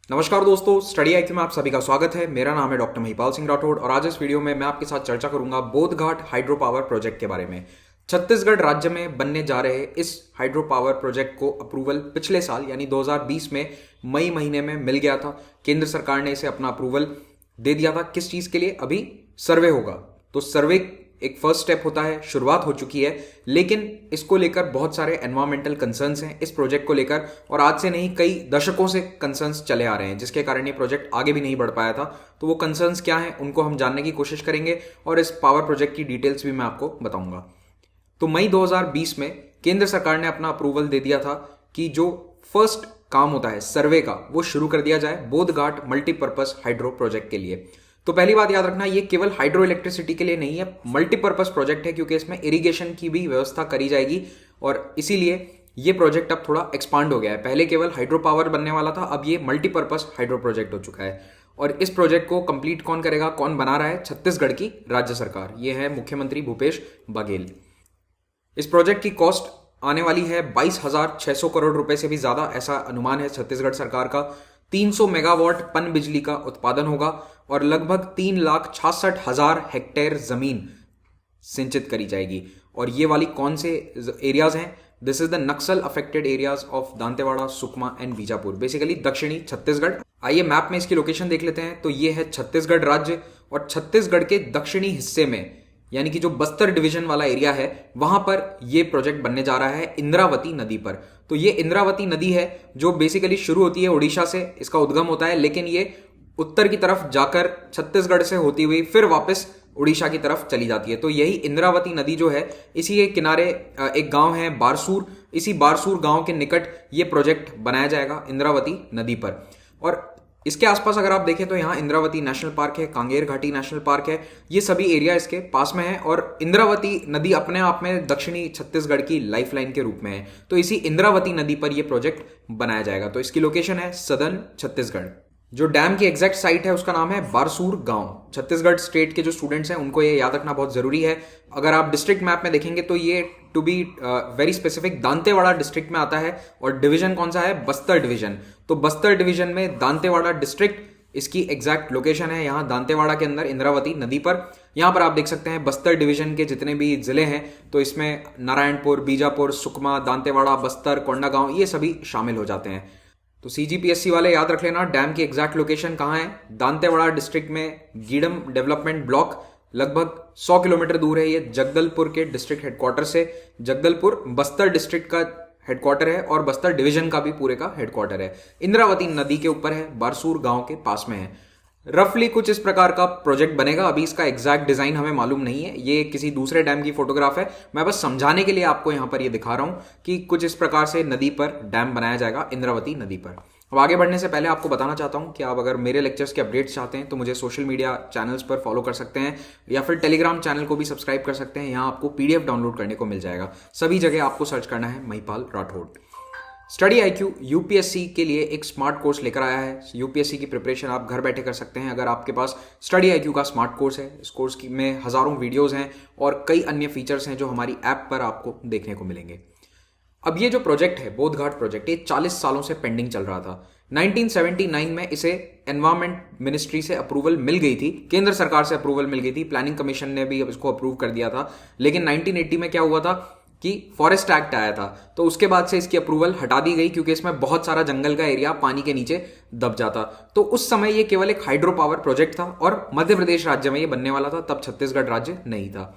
नमस्कार दोस्तों, study IQ में आप सभी का स्वागत है। मेरा नाम है डॉक्टर महिपाल सिंह राठौड़ और आज इस वीडियो में मैं आपके साथ चर्चा करूंगा बोधघाट हाइड्रो पावर प्रोजेक्ट के बारे में। छत्तीसगढ़ राज्य में बनने जा रहे इस हाइड्रो पावर प्रोजेक्ट को अप्रूवल पिछले साल यानी 2020 में मई महीने में मिल गया था। केंद्र सरकार ने इसे अपना अप्रूवल दे दिया था। किस चीज के लिए? अभी सर्वे होगा, तो सर्वे एक फर्स्ट स्टेप होता है, शुरुआत हो चुकी है, लेकिन इसको लेकर बहुत सारे एनवायरमेंटल कंसर्न्स हैं इस प्रोजेक्ट को लेकर, और आज से नहीं कई दशकों से कंसर्न्स चले आ रहे हैं जिसके कारण ये प्रोजेक्ट आगे भी नहीं बढ़ पाया था। तो वो कंसर्न्स क्या हैं उनको हम जानने की कोशिश करेंगे और इस पावर प्रोजेक्ट की डिटेल्स भी मैं आपको बताऊंगा। तो मई 2020 में केंद्र सरकार ने अपना अप्रूवल दे दिया था कि जो फर्स्ट काम होता है सर्वे का वो शुरू कर दिया जाए बोधघाट मल्टीपर्पज हाइड्रो प्रोजेक्ट के लिए। तो पहली बात याद रखना, ये केवल हाइड्रो इलेक्ट्रिसिटी के लिए नहीं है, मल्टीपर्पज प्रोजेक्ट है क्योंकि इसमें इरिगेशन की भी व्यवस्था करी जाएगी और इसीलिए ये प्रोजेक्ट अब थोड़ा एक्सपांड हो गया है। पहले केवल हाइड्रो पावर बनने वाला था, अब ये मल्टीपर्पज हाइड्रो प्रोजेक्ट हो चुका है। और इस प्रोजेक्ट को कंप्लीट कौन करेगा, कौन बना रहा है? छत्तीसगढ़ की राज्य सरकार। ये है मुख्यमंत्री भूपेश बघेल। इस प्रोजेक्ट की कॉस्ट आने वाली है 22,600 करोड़ रुपए से भी ज्यादा, ऐसा अनुमान है छत्तीसगढ़ सरकार का। 300 मेगावाट पन बिजली का उत्पादन होगा और लगभग 3,66,000 हेक्टेयर जमीन सिंचित करी जाएगी। और ये वाली कौन से एरियाज हैं? This is the Naxal affected areas of Dantewada, Sukma and Bijapur, basically दक्षिणी छत्तीसगढ़। आइए मैप में इसकी लोकेशन देख लेते हैं। तो ये है छत्तीसगढ़ राज्य और छत्तीसगढ़ के दक्षिणी हिस्से में यानी कि जो बस्तर डिवीजन वाला एरिया है वहां पर ये प्रोजेक्ट बनने जा रहा है इंद्रावती नदी पर। तो ये इंद्रावती नदी है जो बेसिकली शुरू होती है उड़ीसा से, इसका उद्गम होता है, लेकिन ये उत्तर की तरफ जाकर छत्तीसगढ़ से होती हुई फिर वापस उड़ीसा की तरफ चली जाती है। तो यही इंद्रावती नदी जो है, इसी के किनारे एक गांव है बारसूर, इसी बारसूर गांव के निकट ये प्रोजेक्ट बनाया जाएगा इंद्रावती नदी पर। और इसके आसपास अगर आप देखें तो यहाँ इंद्रावती नेशनल पार्क है, कांगेर घाटी नेशनल पार्क है, ये सभी एरिया इसके पास में है। और इंद्रावती नदी अपने आप में दक्षिणी छत्तीसगढ़ की लाइफलाइन के रूप में है। तो इसी इंद्रावती नदी पर यह प्रोजेक्ट बनाया जाएगा। तो इसकी लोकेशन है सदर्न छत्तीसगढ़। जो डैम की एग्जैक्ट साइट है उसका नाम है बारसूर गांव। छत्तीसगढ़ स्टेट के जो स्टूडेंट्स हैं उनको ये याद रखना बहुत जरूरी है। अगर आप डिस्ट्रिक्ट मैप में देखेंगे तो ये to be very specific Dantewada district में आता है और डिवीजन कौन सा है? बस्तर डिवीजन। तो बस्तर डिवीजन में दांतेवाड़ा डिस्ट्रिक्ट इसकी एग्जैक्ट लोकेशन है, यहाँ दांतेवाड़ा के अंदर इंद्रावती नदी पर। यहाँ पर आप देख सकते हैं बस्तर डिवीजन के जितने भी जिले हैं, तो इसमें नारायणपुर, बीजापुर, सुकमा, दांतेवाड़ा, बस्तर, कोंडागांव ये सभी शामिल हो जाते हैं। तो सीजीपीएससी वाले याद रख लेना डैम की एग्जैक्ट लोकेशन कहाँ है। दांतेवाड़ा डिस्ट्रिक्ट में गीडम डेवलपमेंट ब्लॉक, लगभग 100 किलोमीटर दूर है ये जगदलपुर के डिस्ट्रिक्ट हेडक्वार्टर से। जगदलपुर बस्तर डिस्ट्रिक्ट का हेडक्वार्टर है और बस्तर डिवीजन का भी पूरे का हेडक्वार्टर है। इंद्रावती नदी के ऊपर है, बारसूर गांव के पास में है। रफली कुछ इस प्रकार का प्रोजेक्ट बनेगा। अभी इसका एग्जैक्ट डिजाइन हमें मालूम नहीं है, ये किसी दूसरे डैम की फोटोग्राफ है। मैं बस समझाने के लिए आपको यहां पर ये दिखा रहा हूं कि कुछ इस प्रकार से नदी पर डैम बनाया जाएगा इंद्रावती नदी पर। अब आगे बढ़ने से पहले आपको बताना चाहता हूं कि आप अगर मेरे लेक्चर्स के अपडेट्स चाहते हैं तो मुझे सोशल मीडिया चैनल्स पर फॉलो कर सकते हैं या फिर टेलीग्राम चैनल को भी सब्सक्राइब कर सकते हैं। यहां आपको पीडीएफ डाउनलोड करने को मिल जाएगा। सभी जगह आपको सर्च करना है Mahipal Rathore. Study IQ UPSC के लिए एक स्मार्ट कोर्स लेकर आया है। यूपीएससी की प्रिपरेशन आप घर बैठे कर सकते हैं अगर आपके पास स्टडी आईक्यू का स्मार्ट कोर्स है। इस कोर्स में हजारों वीडियोस हैं और कई अन्य फीचर्स हैं जो हमारी ऐप पर आपको देखने को मिलेंगे। अब ये जो प्रोजेक्ट है बोधघाट प्रोजेक्ट, ये 40 सालों से पेंडिंग चल रहा था। 1979 में इसे एनवायरमेंट मिनिस्ट्री से अप्रूवल मिल गई थी, केंद्र सरकार से अप्रूवल मिल गई थी, प्लानिंग कमीशन ने भी इसको अप्रूव कर दिया था। लेकिन 1980 में क्या हुआ था कि फॉरेस्ट एक्ट आया था, तो उसके बाद से इसकी अप्रूवल हटा दी गई क्योंकि इसमें बहुत सारा जंगल का एरिया पानी के नीचे दब जाता। तो उस समय ये केवल एक हाइड्रो पावर प्रोजेक्ट था और मध्य प्रदेश राज्य में ये बनने वाला था, तब छत्तीसगढ़ राज्य नहीं था।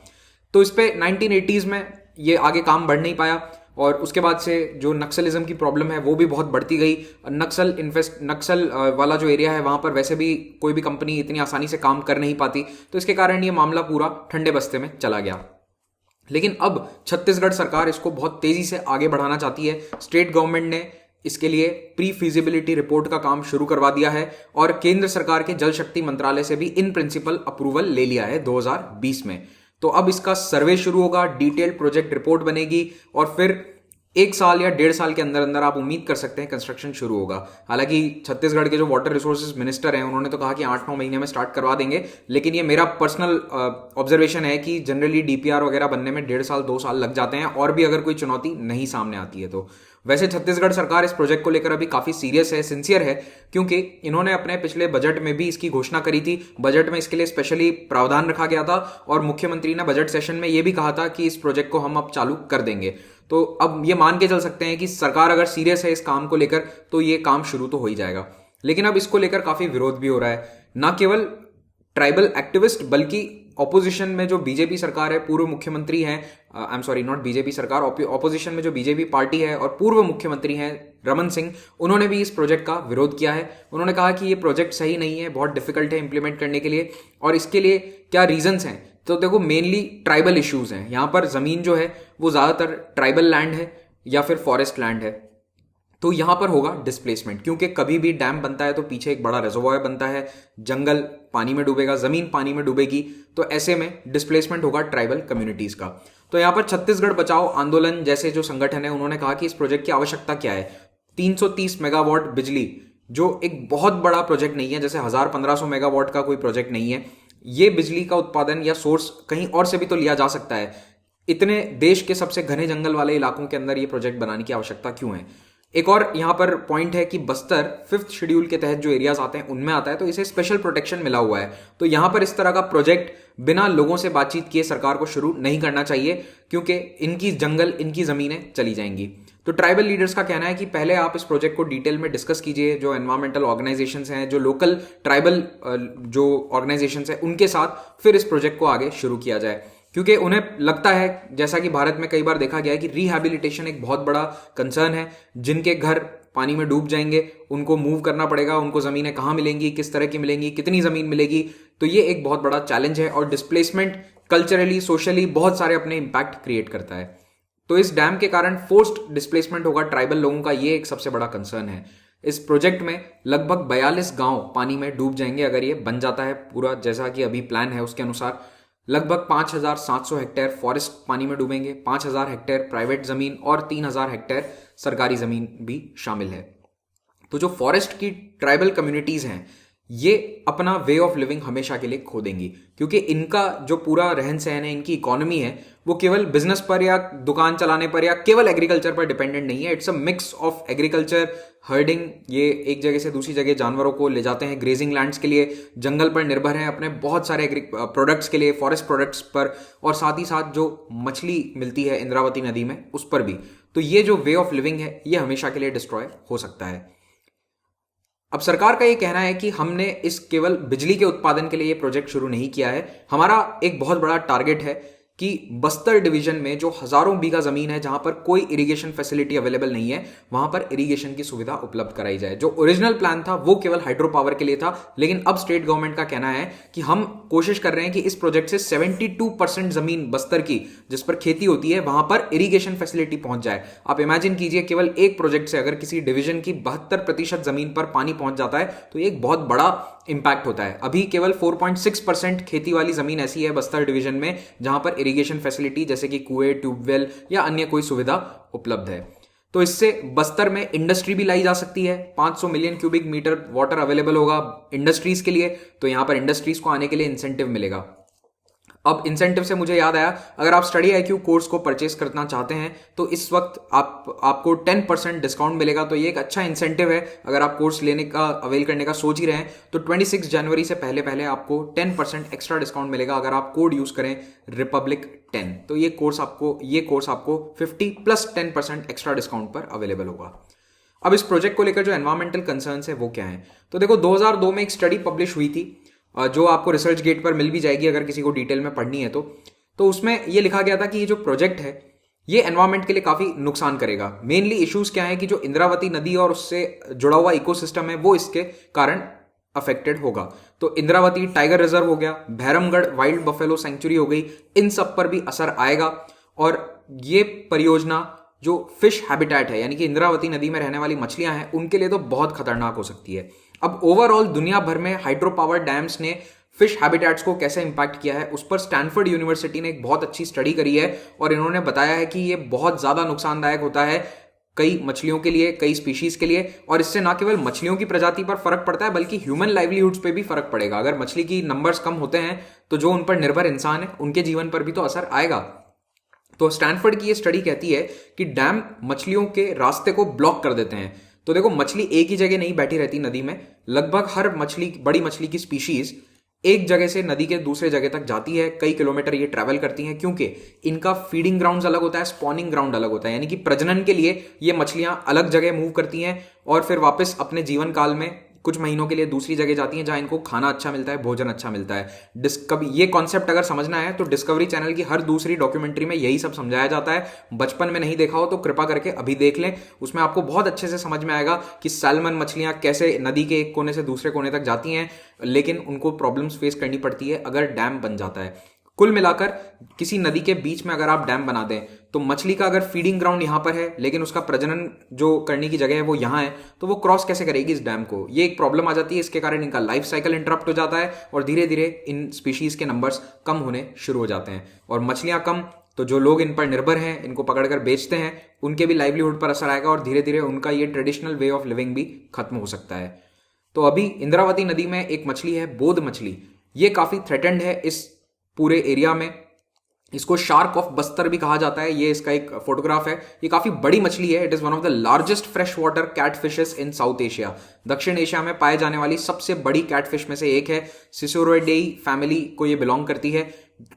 तो इस पे 1980s में ये आगे काम बढ़ नहीं पाया और उसके बाद से जो नक्सलिज्म की प्रॉब्लम है वो भी बहुत बढ़ती गई। नक्सल वाला जो एरिया है वहां पर वैसे भी कोई भी कंपनी इतनी आसानी से काम कर नहीं पाती, तो इसके कारण ये मामला पूरा ठंडे बस्ते में चला गया। लेकिन अब छत्तीसगढ़ सरकार इसको बहुत तेजी से आगे बढ़ाना चाहती है। स्टेट गवर्नमेंट ने इसके लिए प्री फिजिबिलिटी रिपोर्ट का काम शुरू करवा दिया है और केंद्र सरकार के जल शक्ति मंत्रालय से भी इन प्रिंसिपल अप्रूवल ले लिया है 2020 में। तो अब इसका सर्वे शुरू होगा, डिटेल्ड प्रोजेक्ट रिपोर्ट बनेगी और फिर 1 साल या 1.5 साल के अंदर अंदर आप उम्मीद कर सकते हैं कंस्ट्रक्शन शुरू होगा। हालांकि छत्तीसगढ़ के जो वाटर रिसोर्सेज मिनिस्टर हैं उन्होंने तो कहा कि 8-9 महीने में स्टार्ट करवा देंगे, लेकिन ये मेरा पर्सनल ऑब्जर्वेशन है कि जनरली डीपीआर वगैरह बनने में 1.5 साल 2 साल लग जाते हैं और भी अगर कोई चुनौती नहीं सामने आती है तो। वैसे छत्तीसगढ़ सरकार इस प्रोजेक्ट को लेकर अभी काफी सीरियस है, सिंसियर है, क्योंकि इन्होंने अपने पिछले बजट में भी इसकी घोषणा करी थी। बजट में इसके लिए स्पेशली प्रावधान रखा गया था और मुख्यमंत्री ने बजट सेशन में यह भी कहा था कि इस प्रोजेक्ट को हम अब चालू कर देंगे। तो अब ये मान के चल सकते हैं कि सरकार अगर सीरियस है इस काम को लेकर तो ये काम शुरू तो हो ही जाएगा। लेकिन अब इसको लेकर काफी विरोध भी हो रहा है, ना केवल ट्राइबल एक्टिविस्ट बल्कि ऑपोजिशन में जो बीजेपी सरकार है, पूर्व मुख्यमंत्री हैं, I am sorry, not BJP सरकार, ऑपोजिशन में जो बीजेपी पार्टी है और पूर्व मुख्यमंत्री हैं रमन सिंह, उन्होंने भी इस प्रोजेक्ट का विरोध किया है। उन्होंने कहा कि ये प्रोजेक्ट सही नहीं है, बहुत डिफिकल्ट है इंप्लीमेंट करने के लिए, और इसके लिए क्या रीजंस हैं। तो देखो, मेनली ट्राइबल इश्यूज हैं। यहाँ पर जमीन जो है वो ज्यादातर ट्राइबल लैंड है या फिर फॉरेस्ट लैंड है, तो यहां पर होगा डिस्प्लेसमेंट, क्योंकि कभी भी डैम बनता है तो पीछे एक बड़ा रिजर्वॉयर बनता है, जंगल पानी में डूबेगा, जमीन पानी में डूबेगी, तो ऐसे में डिस्प्लेसमेंट होगा ट्राइबल कम्युनिटीज का। तो यहां पर छत्तीसगढ़ बचाओ आंदोलन जैसे जो संगठन है, उन्होंने कहा कि इस प्रोजेक्ट की आवश्यकता क्या है। 330 मेगावाट बिजली, जो एक बहुत बड़ा प्रोजेक्ट नहीं है, जैसे 1000-1500 मेगावाट का कोई प्रोजेक्ट नहीं है। ये बिजली का उत्पादन या सोर्स कहीं और से भी तो लिया जा सकता है। इतने देश के सबसे घने जंगल वाले इलाकों के अंदर ये प्रोजेक्ट बनाने की आवश्यकता क्यों है। एक और यहां पर पॉइंट है कि बस्तर 5th शेड्यूल के तहत जो एरियाज आते हैं उनमें आता है, तो इसे स्पेशल प्रोटेक्शन मिला हुआ है। तो यहां पर इस तरह का प्रोजेक्ट बिना लोगों से बातचीत किए सरकार को शुरू नहीं करना चाहिए, क्योंकि इनकी जंगल, इनकी जमीनें चली जाएंगी। तो ट्राइबल लीडर्स का कहना है कि पहले आप इस प्रोजेक्ट को डिटेल में डिस्कस कीजिए, जो एनवायरमेंटल ऑर्गेनाइजेशंस हैं, जो लोकल ट्राइबल जो ऑर्गेनाइजेशंस हैं, उनके साथ फिर इस प्रोजेक्ट को आगे शुरू किया जाए। क्योंकि उन्हें लगता है, जैसा कि भारत में कई बार देखा गया है, कि रिहैबिलिटेशन एक बहुत बड़ा कंसर्न है। जिनके घर पानी में डूब जाएंगे उनको मूव करना पड़ेगा, उनको जमीनें कहाँ मिलेंगी, किस तरह की मिलेंगी, कितनी जमीन मिलेगी, तो ये एक बहुत बड़ा चैलेंज है। और डिस्प्लेसमेंट कल्चरली, सोशली बहुत सारे अपने इंपैक्ट क्रिएट करता है। तो इस डैम के कारण फोर्स्ड डिस्प्लेसमेंट होगा ट्राइबल लोगों का, ये एक सबसे बड़ा कंसर्न है। इस प्रोजेक्ट में लगभग 42 गांव पानी में डूब जाएंगे अगर ये बन जाता है पूरा, जैसा कि अभी प्लान है उसके अनुसार। लगभग 5700 हेक्टेयर फॉरेस्ट पानी में डूबेंगे, 5000 हेक्टेयर प्राइवेट जमीन और 3000 हेक्टेयर सरकारी जमीन भी शामिल है। तो जो फॉरेस्ट की ट्राइबल कम्युनिटीज हैं, ये अपना वे ऑफ लिविंग हमेशा के लिए खो देंगी, क्योंकि इनका जो पूरा रहन सहन है, इनकी इकोनॉमी है, वो केवल बिजनेस पर या दुकान चलाने पर या केवल एग्रीकल्चर पर डिपेंडेंट नहीं है। It's a mix of agriculture, herding, ये एक जगह से दूसरी जगह जानवरों को ले जाते हैं ग्रेजिंग लैंड्स के लिए, जंगल पर निर्भर है अपने बहुत सारे प्रोडक्ट्स के लिए, फॉरेस्ट प्रोडक्ट्स पर, और साथ ही साथ जो मछली मिलती है इंद्रावती नदी में उस पर भी। तो ये जो वे ऑफ लिविंग है ये हमेशा के लिए डिस्ट्रॉय हो सकता है। अब सरकार का ये कहना है कि हमने इस केवल बिजली के उत्पादन के लिए ये प्रोजेक्ट शुरू नहीं किया है। हमारा एक बहुत बड़ा टारगेट है कि बस्तर डिवीजन में जो हजारों बीघा जमीन है जहां पर कोई इरिगेशन फैसिलिटी अवेलेबल नहीं है, वहां पर इरिगेशन की सुविधा उपलब्ध कराई जाए। जो ओरिजिनल प्लान था वो केवल हाइड्रो पावर के लिए था, लेकिन अब स्टेट गवर्नमेंट का कहना है कि हम कोशिश कर रहे हैं कि इस प्रोजेक्ट से 72% जमीन बस्तर की जिस पर खेती होती है वहां पर इरिगेशन फैसिलिटी पहुंच जाए। आप इमेजिन कीजिए, केवल एक प्रोजेक्ट से अगर किसी डिवीजन की 72% जमीन पर पानी पहुंच जाता है तो ये एक बहुत बड़ा इंपैक्ट होता है। अभी केवल 4.6% खेती वाली जमीन ऐसी है बस्तर डिवीजन में जहां पर इरिगेशन फैसिलिटी जैसे कि कुएं, ट्यूबवेल या अन्य कोई सुविधा उपलब्ध है। तो इससे बस्तर में इंडस्ट्री भी लाई जा सकती है। 500 million cubic metre water available होगा इंडस्ट्रीज के लिए, तो यहां पर इंडस्ट्रीज को आने के लिए इंसेंटिव मिलेगा। अब इंसेंटिव से मुझे याद आया, अगर आप स्टडी IQ कोर्स को परचेस करना चाहते हैं तो इस वक्त आपको 10% डिस्काउंट मिलेगा। तो ये एक अच्छा इंसेंटिव है। अगर आप कोर्स लेने का, अवेल करने का सोच ही रहे हैं तो 26 जनवरी से पहले पहले आपको 10% एक्स्ट्रा डिस्काउंट मिलेगा अगर आप कोड यूज करें रिपब्लिक 10। तो ये कोर्स आपको 50 प्लस 10% एक्स्ट्रा डिस्काउंट पर अवेलेबल होगा। अब इस प्रोजेक्ट को लेकर जो एनवायरमेंटल कंसर्न्स है वो क्या है, तो देखो 2002 में एक स्टडी पब्लिश हुई थी जो आपको रिसर्च गेट पर मिल भी जाएगी अगर किसी को डिटेल में पढ़नी है तो उसमें यह लिखा गया था कि ये जो प्रोजेक्ट है ये एनवायरमेंट के लिए काफी नुकसान करेगा। मेनली इश्यूज क्या है कि जो इंद्रावती नदी और उससे जुड़ा हुआ इकोसिस्टम है वो इसके कारण अफेक्टेड होगा। तो इंद्रावती टाइगर रिजर्व हो गया, भैरमगढ़ वाइल्ड बफेलो सेंचुरी हो गई, इन सब पर भी असर आएगा। और ये परियोजना जो फिश हैबिटेट है यानी कि इंद्रावती नदी में रहने वाली मछलियां हैं उनके लिए तो बहुत खतरनाक हो सकती है। अब ओवरऑल दुनिया भर में हाइड्रो पावर डैम्स ने फिश हैबिटेट्स को कैसे इंपैक्ट किया है उस पर स्टैनफोर्ड यूनिवर्सिटी ने एक बहुत अच्छी स्टडी करी है और इन्होंने बताया है कि ये बहुत ज्यादा नुकसानदायक होता है कई मछलियों के लिए, कई स्पीशीज के लिए। और इससे ना केवल मछलियों की प्रजाति पर फर्क पड़ता है बल्कि ह्यूमन लाइवलीहुड्स पे भी फर्क पड़ेगा। अगर मछली की नंबर्स कम होते हैं तो जो उन पर निर्भर इंसान है उनके जीवन पर भी तो असर आएगा। तो स्टैनफोर्ड की ये स्टडी कहती है कि डैम मछलियों के रास्ते को ब्लॉक कर देते हैं। तो देखो, मछली एक ही जगह नहीं बैठी रहती नदी में। लगभग हर मछली, बड़ी मछली की स्पीशीज एक जगह से नदी के दूसरे जगह तक जाती है, कई किलोमीटर ये ट्रैवल करती हैं, क्योंकि इनका फीडिंग ग्राउंड अलग होता है, स्पॉनिंग ग्राउंड अलग होता है। यानी कि प्रजनन के लिए ये मछलियां अलग जगह मूव करती हैं और फिर वापस अपने जीवन काल में कुछ महीनों के लिए दूसरी जगह जाती हैं जहां इनको खाना अच्छा मिलता है, भोजन अच्छा मिलता है। ये कॉन्सेप्ट अगर समझना है तो डिस्कवरी चैनल की हर दूसरी डॉक्यूमेंट्री में यही सब समझाया जाता है। बचपन में नहीं देखा हो तो कृपा करके अभी देख लें, उसमें आपको बहुत अच्छे से समझ में आएगा कि सैल्मन मछलियां कैसे नदी के एक कोने से दूसरे कोने तक जाती हैं, लेकिन उनको प्रॉब्लम्स फेस करनी पड़ती है अगर डैम बन जाता है। कुल मिलाकर किसी नदी के बीच में अगर आप डैम बना दें तो मछली का अगर फीडिंग ग्राउंड यहां पर है लेकिन उसका प्रजनन जो करने की जगह है वो यहां है, तो वो क्रॉस कैसे करेगी इस डैम को? ये एक प्रॉब्लम आ जाती है। इसके कारण इनका लाइफ साइकिल इंटरप्ट हो जाता है और धीरे धीरे इन स्पीशीज के नंबर्स कम होने शुरू हो जाते हैं। और मछलियां कम तो जो लोग इन पर निर्भर हैं, इनको पकड़कर बेचते हैं, उनके भी लाइवलीहुड पर असर आएगा और धीरे धीरे उनका ये ट्रेडिशनल वे ऑफ लिविंग भी खत्म हो सकता है। तो अभी इंद्रावती नदी में एक मछली है, बोध मछली। ये काफी थ्रेटेंड है इस पूरे एरिया में। इसको शार्क ऑफ बस्तर भी कहा जाता है। ये इसका एक फोटोग्राफ है। ये काफी बड़ी मछली है। It is one of the largest fresh water catfishes in south Asia. दक्षिण एशिया में पाए जाने वाली सबसे बड़ी कैटफिश में से एक है। सिसोरोइडेई फैमिली को ये बिलोंग करती है।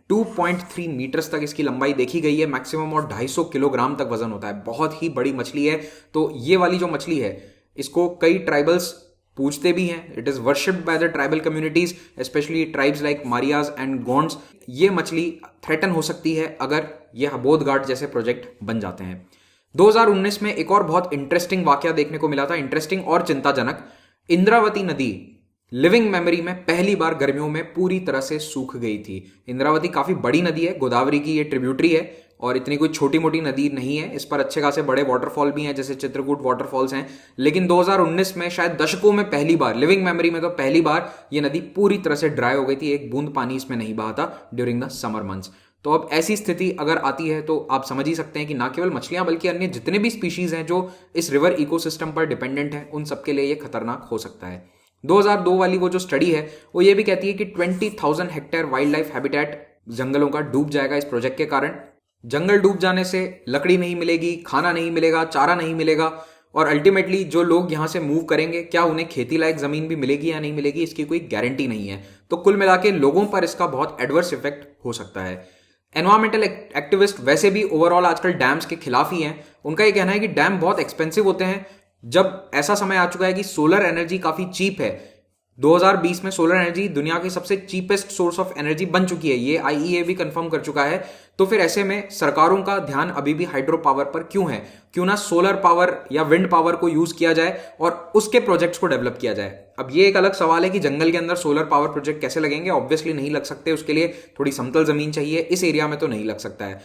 2.3 मीटर्स तक इसकी लंबाई देखी गई है मैक्सिमम, और 250 किलोग्राम तक वजन होता है। बहुत ही बड़ी मछली है। तो ये वाली जो मछली है इसको कई ट्राइबल्स पूजते भी हैं। It is worshipped by the tribal communities, specially tribes like Maria's and Gonds. ये मछली थ्रेटन हो सकती है अगर यह बोध घाट जैसे प्रोजेक्ट बन जाते हैं। 2019 में एक और बहुत इंटरेस्टिंग वाकया देखने को मिला था, इंटरेस्टिंग और चिंताजनक। इंद्रावती नदी लिविंग मेमोरी में पहली बार गर्मियों में पूरी तरह से सूख गई थी। इंद्रावती काफी बड़ी नदी है, गोदावरी की ये ट्रिब्यूटरी है और इतनी कोई छोटी मोटी नदी नहीं है। इस पर अच्छे खासे बड़े वाटरफॉल भी हैं, जैसे चित्रकूट वाटरफॉल्स हैं। लेकिन 2019 में शायद दशकों में पहली बार, लिविंग मेमोरी में तो पहली बार, ये नदी पूरी तरह से ड्राई हो गई थी। एक बूंद पानी इसमें नहीं बहा था ड्यूरिंग द समर मंथ्स। तो अब ऐसी स्थिति अगर आती है तो आप समझ ही सकते हैं कि ना केवल मछलियां बल्कि अन्य जितने भी स्पीशीज हैं जो इस रिवर इकोसिस्टम पर डिपेंडेंट हैं, उन सबके लिए ये खतरनाक हो सकता है। 2002 वाली वो जो स्टडी है वो ये भी कहती है कि 20,000 हेक्टेयर वाइल्ड लाइफ हैबिटेट जंगलों का डूब जाएगा इस प्रोजेक्ट के कारण। जंगल डूब जाने से लकड़ी नहीं मिलेगी, खाना नहीं मिलेगा, चारा नहीं मिलेगा, और अल्टीमेटली जो लोग यहां से मूव करेंगे, क्या उन्हें खेती लायक जमीन भी मिलेगी या नहीं मिलेगी, इसकी कोई गारंटी नहीं है। तो कुल मिला के लोगों पर इसका बहुत एडवर्स इफेक्ट हो सकता है। एनवायरमेंटल एक्टिविस्ट वैसे भी ओवरऑल आजकल डैम्स के खिलाफ ही हैं। उनका ये कहना है कि डैम बहुत एक्सपेंसिव होते हैं। जब ऐसा समय आ चुका है कि सोलर एनर्जी काफी चीप है, 2020 में सोलर एनर्जी दुनिया की सबसे चीपेस्ट सोर्स ऑफ एनर्जी बन चुकी है, ये आईईए भी कंफर्म कर चुका है। तो फिर ऐसे में सरकारों का ध्यान अभी भी हाइड्रो पावर पर क्यों है? क्यों ना सोलर पावर या विंड पावर को यूज किया जाए और उसके प्रोजेक्ट्स को डेवलप किया जाए। अब ये एक अलग सवाल है कि जंगल के अंदर सोलर पावर प्रोजेक्ट कैसे लगेंगे। ऑब्वियसली नहीं लग सकते, उसके लिए थोड़ी समतल जमीन चाहिए। इस एरिया में तो नहीं लग सकता है।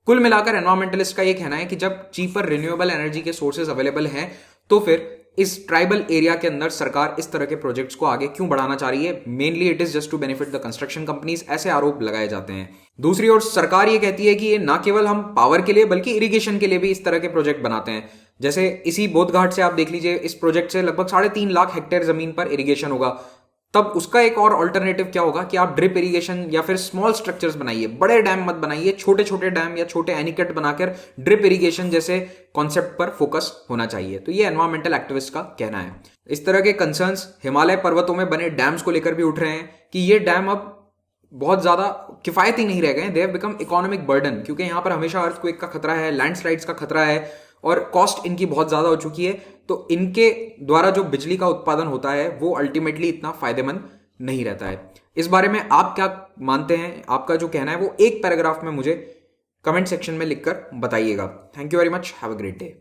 कुल मिलाकर एनवायरमेंटलिस्ट का यह कहना है कि जब चीपर रिन्यूएबल एनर्जी के सोर्सेज अवेलेबल हैं तो फिर इस ट्राइबल एरिया के अंदर सरकार इस तरह के प्रोजेक्ट्स को आगे क्यों बढ़ाना चाह रही है? Mainly it is just to benefit the construction companies, ऐसे आरोप लगाए जाते हैं। दूसरी ओर सरकार ये कहती है कि ये ना केवल हम पावर के लिए बल्कि इरिगेशन के लिए भी इस तरह के प्रोजेक्ट बनाते हैं। जैसे इसी बोध घाट से आप देख लीजिए, इस प्रोजेक्ट से लगभग 3.5 लाख हेक्टेयर जमीन पर इरिगेशन होगा। तब उसका एक और ऑल्टरनेटिव क्या होगा कि आप ड्रिप इरिगेशन या फिर स्मॉल स्ट्रक्चर्स बनाइए, बड़े डैम मत बनाइए, छोटे छोटे डैम या छोटे एनीकट बनाकर ड्रिप इरिगेशन जैसे कॉन्सेप्ट पर फोकस होना चाहिए। तो ये एनवायरमेंटल एक्टिविस्ट का कहना है। इस तरह के कंसर्न्स हिमालय पर्वतों में बने डैम्स को लेकर भी उठ रहे हैं कि ये डैम अब बहुत ज्यादा किफायती नहीं रह गए, they have become economic burden, क्योंकि यहां पर हमेशा अर्थक्वेक का खतरा है, लैंडस्लाइड्स का खतरा है और कॉस्ट इनकी बहुत ज्यादा हो चुकी है। तो इनके द्वारा जो बिजली का उत्पादन होता है वो अल्टीमेटली इतना फायदेमंद नहीं रहता है। इस बारे में आप क्या मानते हैं? आपका जो कहना है वो एक पैराग्राफ में मुझे कमेंट सेक्शन में लिखकर बताइएगा। Thank you very much, have a great day.